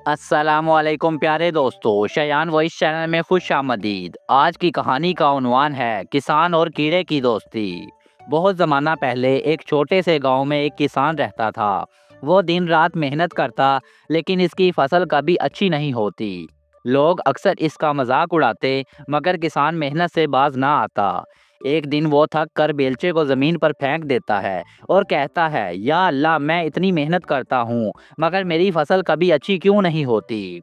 अस्सलाम वालेकुम प्यारे दोस्तों, शयान वॉइस चैनल में खुश आमदीद। आज की कहानी का उन्वान है किसान और कीड़े की दोस्ती। बहुत ज़माना पहले एक छोटे से गांव में एक किसान रहता था। वो दिन रात मेहनत करता, लेकिन इसकी फसल कभी अच्छी नहीं होती। लोग अक्सर इसका मजाक उड़ाते, मगर किसान मेहनत से बाज ना आता। एक दिन वो थक कर बेलचे को ज़मीन पर फेंक देता है और कहता है, या अल्लाह, मैं इतनी मेहनत करता हूँ, मगर मेरी फसल कभी अच्छी क्यों नहीं होती।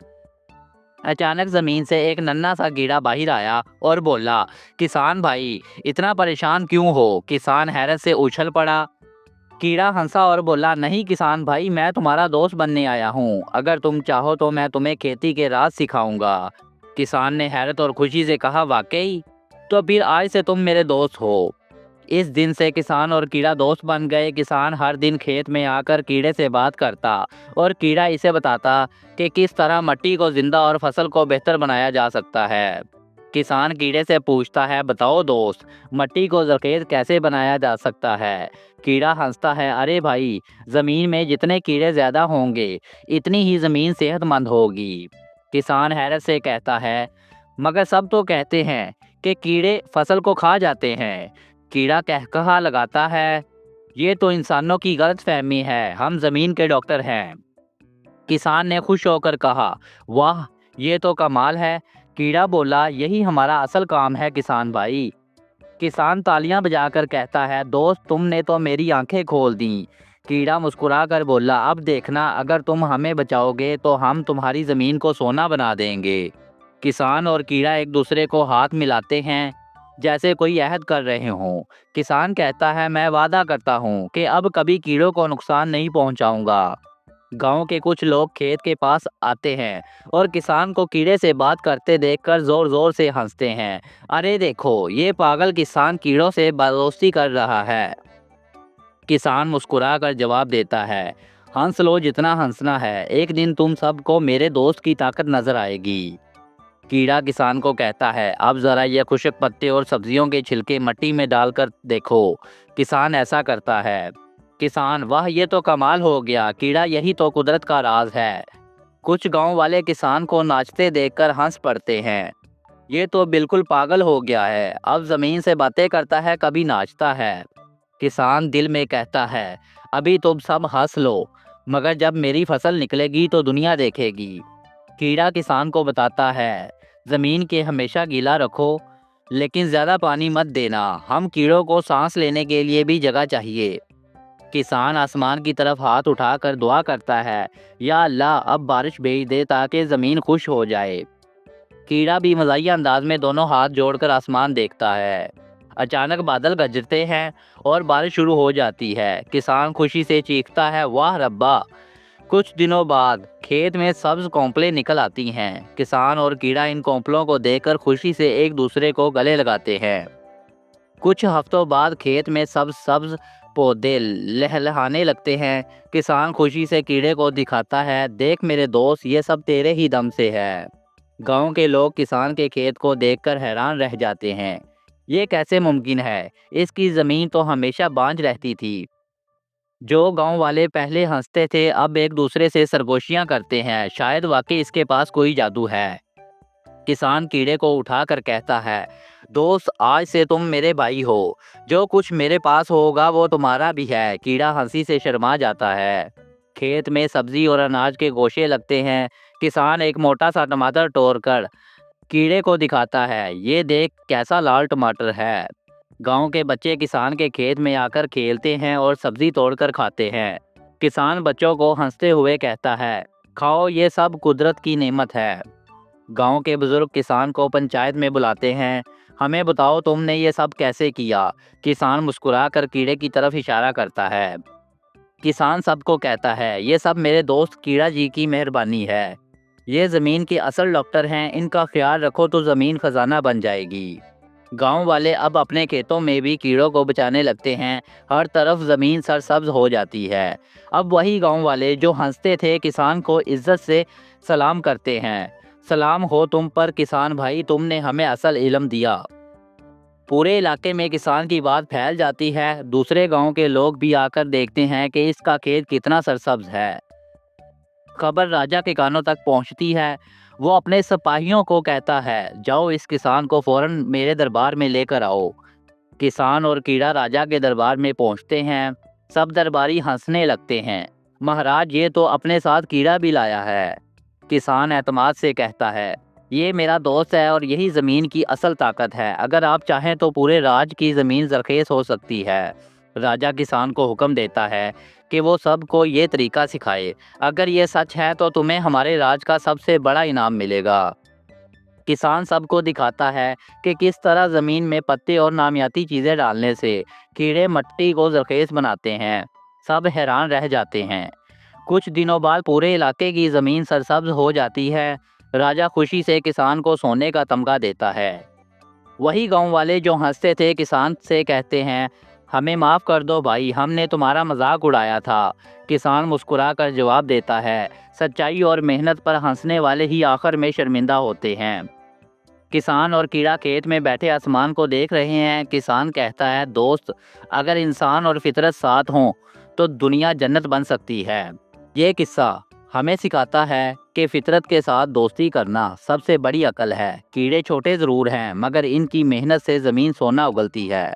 अचानक जमीन से एक नन्हा सा कीड़ा बाहर आया और बोला, किसान भाई, इतना परेशान क्यों हो। किसान हैरत से उछल पड़ा। कीड़ा हंसा और बोला, नहीं किसान भाई, मैं तुम्हारा दोस्त बनने आया हूँ। अगर तुम चाहो तो मैं तुम्हें खेती के राज सिखाऊंगा। किसान ने हैरत और खुशी से कहा, वाकई, तो फिर आज से तुम मेरे दोस्त हो। इस दिन से किसान और कीड़ा दोस्त बन गए। किसान हर दिन खेत में आकर कीड़े से बात करता और कीड़ा इसे बताता कि किस तरह मिट्टी को जिंदा और फसल को बेहतर बनाया जा सकता है। किसान कीड़े से पूछता है, बताओ दोस्त, मिट्टी को जरखेज कैसे बनाया जा सकता है। कीड़ा हंसता है, अरे भाई, जमीन में जितने कीड़े ज्यादा होंगे, इतनी ही जमीन सेहतमंद होगी। किसान हैरत से कहता है, मगर सब तो कहते हैं कि कीड़े फसल को खा जाते हैं। कीड़ा कहकहा लगाता है, ये तो इंसानों की गलतफहमी है, हम जमीन के डॉक्टर हैं। किसान ने खुश होकर कहा, वाह, ये तो कमाल है। कीड़ा बोला, यही हमारा असल काम है किसान भाई। किसान तालियां बजाकर कहता है, दोस्त, तुमने तो मेरी आंखें खोल दी। कीड़ा मुस्कुरा कर बोला, अब देखना, अगर तुम हमें बचाओगे तो हम तुम्हारी ज़मीन को सोना बना देंगे। किसान और कीड़ा एक दूसरे को हाथ मिलाते हैं, जैसे कोई अहद कर रहे हों। किसान कहता है, मैं वादा करता हूँ कि अब कभी कीड़ों को नुकसान नहीं पहुँचाऊँगा। गांव के कुछ लोग खेत के पास आते हैं और किसान को कीड़े से बात करते देखकर जोर जोर से हंसते हैं। अरे देखो, ये पागल किसान कीड़ों से दोस्ती कर रहा है। किसान मुस्कुरा कर जवाब देता है, हंस लो जितना हंसना है, एक दिन तुम सबको मेरे दोस्त की ताकत नजर आएगी। कीड़ा किसान को कहता है, अब जरा ये खुशक पत्ते और सब्जियों के छिलके मिट्टी में डालकर देखो। किसान ऐसा करता है। किसान, वाह, ये तो कमाल हो गया। कीड़ा, यही तो कुदरत का राज है। कुछ गांव वाले किसान को नाचते देखकर हंस पड़ते हैं। ये तो बिल्कुल पागल हो गया है, अब जमीन से बातें करता है, कभी नाचता है। किसान दिल में कहता है, अभी तुम सब हंस लो, मगर जब मेरी फसल निकलेगी तो दुनिया देखेगी। कीड़ा किसान को बताता है, ज़मीन के हमेशा गीला रखो, लेकिन ज़्यादा पानी मत देना, हम कीड़ों को सांस लेने के लिए भी जगह चाहिए। किसान आसमान की तरफ हाथ उठाकर दुआ करता है, या अल्लाह, अब बारिश भेज दे ताकि ज़मीन खुश हो जाए। कीड़ा भी मज़ाहिया अंदाज में दोनों हाथ जोड़कर आसमान देखता है। अचानक बादल गरजते हैं और बारिश शुरू हो जाती है। किसान खुशी से चीखता है, वाह रब्बा। कुछ दिनों बाद खेत में सब्ज कौंपलें निकल आती हैं। किसान और कीड़ा इन कौंपलों को देखकर खुशी से एक दूसरे को गले लगाते हैं। कुछ हफ्तों बाद खेत में सब्ज सब्ज पौधे लहलहाने लगते हैं। किसान खुशी से कीड़े को दिखाता है, देख मेरे दोस्त, ये सब तेरे ही दम से है। गांव के लोग किसान के खेत को देखकर हैरान रह जाते हैं। ये कैसे मुमकिन है, इसकी ज़मीन तो हमेशा बांझ रहती थी। जो गांव वाले पहले हंसते थे, अब एक दूसरे से सरगोशियां करते हैं। शायद वाकई इसके पास कोई जादू है। किसान कीड़े को उठाकर कहता है, दोस्त, आज से तुम मेरे भाई हो। जो कुछ मेरे पास होगा वो तुम्हारा भी है। कीड़ा हंसी से शर्मा जाता है। खेत में सब्जी और अनाज के गोशे लगते हैं। किसान एक मोटा सा टमाटर तोड़कर कीड़े को दिखाता है, ये देख कैसा लाल टमाटर है। गांव के बच्चे किसान के खेत में आकर खेलते हैं और सब्जी तोड़कर खाते हैं। किसान बच्चों को हंसते हुए कहता है, खाओ, ये सब कुदरत की नेमत है। गांव के बुजुर्ग किसान को पंचायत में बुलाते हैं। हमें बताओ, तुमने ये सब कैसे किया। किसान मुस्कुरा कर कीड़े की तरफ इशारा करता है। किसान सबको कहता है, ये सब मेरे दोस्त कीड़ा जी की मेहरबानी है। ये ज़मीन के असल डॉक्टर हैं, इनका ख्याल रखो तो ज़मीन खजाना बन जाएगी। गांव वाले अब अपने खेतों में भी कीड़ों को बचाने लगते हैं। हर तरफ ज़मीन सरसब्ज हो जाती है। अब वही गांव वाले जो हंसते थे, किसान को इज्जत से सलाम करते हैं। सलाम हो तुम पर किसान भाई, तुमने हमें असल इल्म दिया। पूरे इलाके में किसान की बात फैल जाती है। दूसरे गांव के लोग भी आकर देखते हैं कि इसका खेत कितना सरसब्ज है। खबर राजा के कानों तक पहुंचती है। वो अपने सिपाहियों को कहता है, जाओ इस किसान को फौरन मेरे दरबार में लेकर आओ। किसान और कीड़ा राजा के दरबार में पहुंचते हैं। सब दरबारी हंसने लगते हैं। महाराज, ये तो अपने साथ कीड़ा भी लाया है। किसान एतमाद से कहता है, ये मेरा दोस्त है और यही ज़मीन की असल ताकत है। अगर आप चाहें तो पूरे राज की ज़मीन ज़रखेज़ हो सकती है। राजा किसान को हुक्म देता है कि वो सबको ये तरीका सिखाए। अगर ये सच है तो तुम्हें हमारे राज का सबसे बड़ा इनाम मिलेगा। किसान सबको दिखाता है कि किस तरह ज़मीन में पत्ते और नामियाती चीज़ें डालने से कीड़े मिट्टी को ज़रखेज़ बनाते हैं। सब हैरान रह जाते हैं। कुछ दिनों बाद पूरे इलाके की ज़मीन सरसब्ज हो जाती है। राजा खुशी से किसान को सोने का तमगा देता है। वही गांव वाले जो हंसते थे किसान से कहते हैं, हमें माफ़ कर दो भाई, हमने तुम्हारा मजाक उड़ाया था। किसान मुस्कुरा कर जवाब देता है, सच्चाई और मेहनत पर हंसने वाले ही आखिर में शर्मिंदा होते हैं। किसान और कीड़ा खेत में बैठे आसमान को देख रहे हैं। किसान कहता है, दोस्त, अगर इंसान और फितरत साथ हों तो दुनिया जन्नत बन सकती है। ये किस्सा हमें सिखाता है कि फितरत के साथ दोस्ती करना सबसे बड़ी अकल है। कीड़े छोटे ज़रूर हैं, मगर इनकी मेहनत से ज़मीन सोना उगलती है।